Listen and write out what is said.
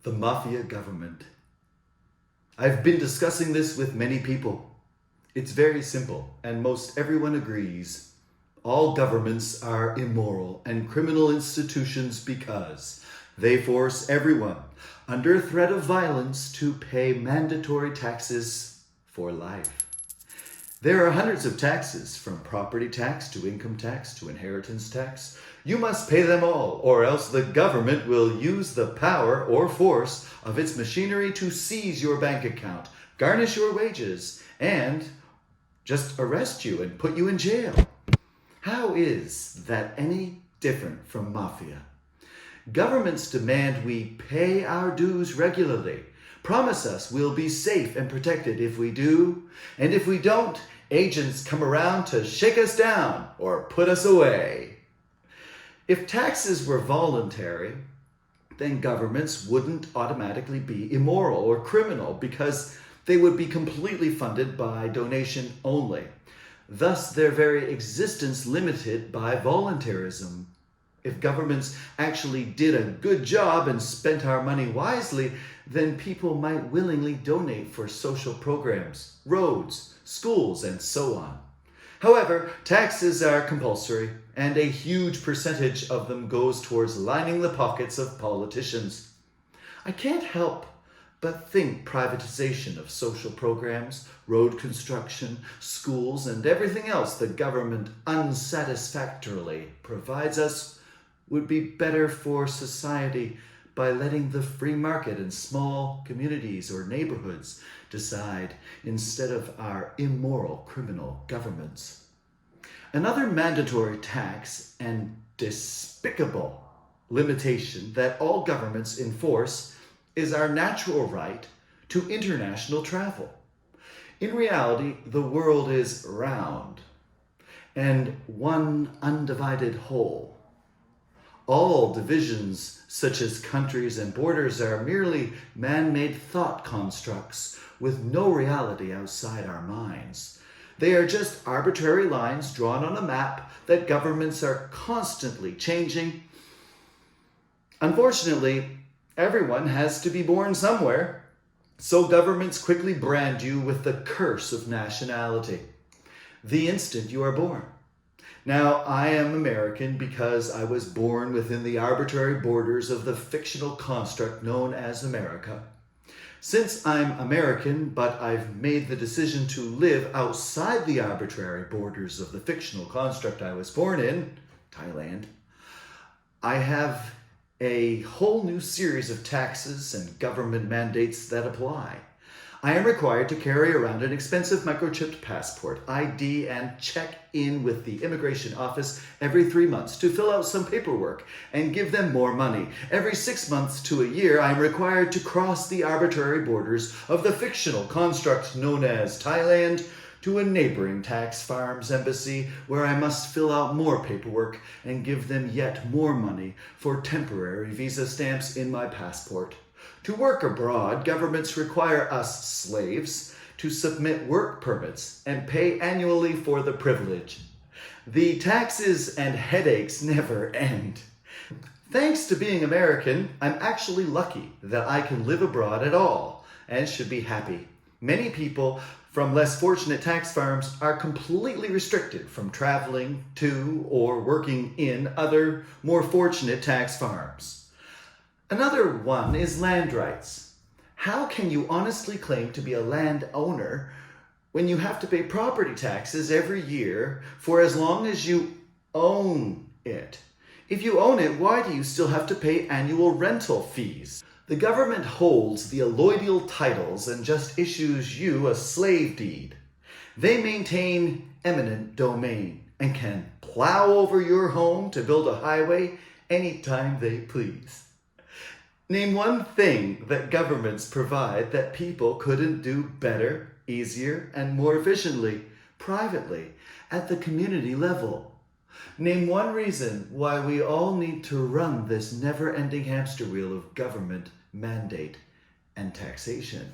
The Mafia Government. I've been discussing this with many people. It's very simple, and most everyone agrees. All governments are immoral and criminal institutions because they force everyone under threat of violence to pay mandatory taxes for life. There are hundreds of taxes, from property tax to income tax to inheritance tax. You must pay them all, or else the government will use the power or force of its machinery to seize your bank account, garnish your wages, and just arrest you and put you in jail. How is that any different from mafia? Governments demand we pay our dues regularly, promise us we'll be safe and protected if we do, and if we don't, agents come around to shake us down or put us away. If taxes were voluntary, then governments wouldn't automatically be immoral or criminal because they would be completely funded by donation only. Thus, their very existence limited by voluntarism. If governments actually did a good job and spent our money wisely, then people might willingly donate for social programs, roads, schools, and so on. However, taxes are compulsory, and a huge percentage of them goes towards lining the pockets of politicians. I can't help but think privatization of social programs, road construction, schools, and everything else the government unsatisfactorily provides us would be better for society by letting the free market and small communities or neighborhoods decide instead of our immoral criminal governments. Another mandatory tax and despicable limitation that all governments enforce is our natural right to international travel. In reality, the world is round and one undivided whole. All divisions, such as countries and borders, are merely man-made thought constructs with no reality outside our minds. They are just arbitrary lines drawn on a map that governments are constantly changing. Unfortunately, everyone has to be born somewhere, so governments quickly brand you with the curse of nationality the instant you are born. Now, I am American because I was born within the arbitrary borders of the fictional construct known as America. Since I'm American, but I've made the decision to live outside the arbitrary borders of the fictional construct I was born in, Thailand, I have a whole new series of taxes and government mandates that apply. I am required to carry around an expensive microchipped passport, ID, and check in with the immigration office every 3 months to fill out some paperwork and give them more money. Every 6 months to a year, I am required to cross the arbitrary borders of the fictional construct known as Thailand to a neighboring tax farm's embassy where I must fill out more paperwork and give them yet more money for temporary visa stamps in my passport. To work abroad, governments require us slaves to submit work permits and pay annually for the privilege. The taxes and headaches never end. Thanks to being American, I'm actually lucky that I can live abroad at all and should be happy. Many people from less fortunate tax farms are completely restricted from traveling to or working in other more fortunate tax farms. Another one is land rights. How can you honestly claim to be a landowner when you have to pay property taxes every year for as long as you own it? If you own it, why do you still have to pay annual rental fees? The government holds the allodial titles and just issues you a slave deed. They maintain eminent domain and can plow over your home to build a highway anytime they please. Name one thing that governments provide that people couldn't do better, easier, and more efficiently, privately, at the community level. Name one reason why we all need to run this never-ending hamster wheel of government, mandate, and taxation.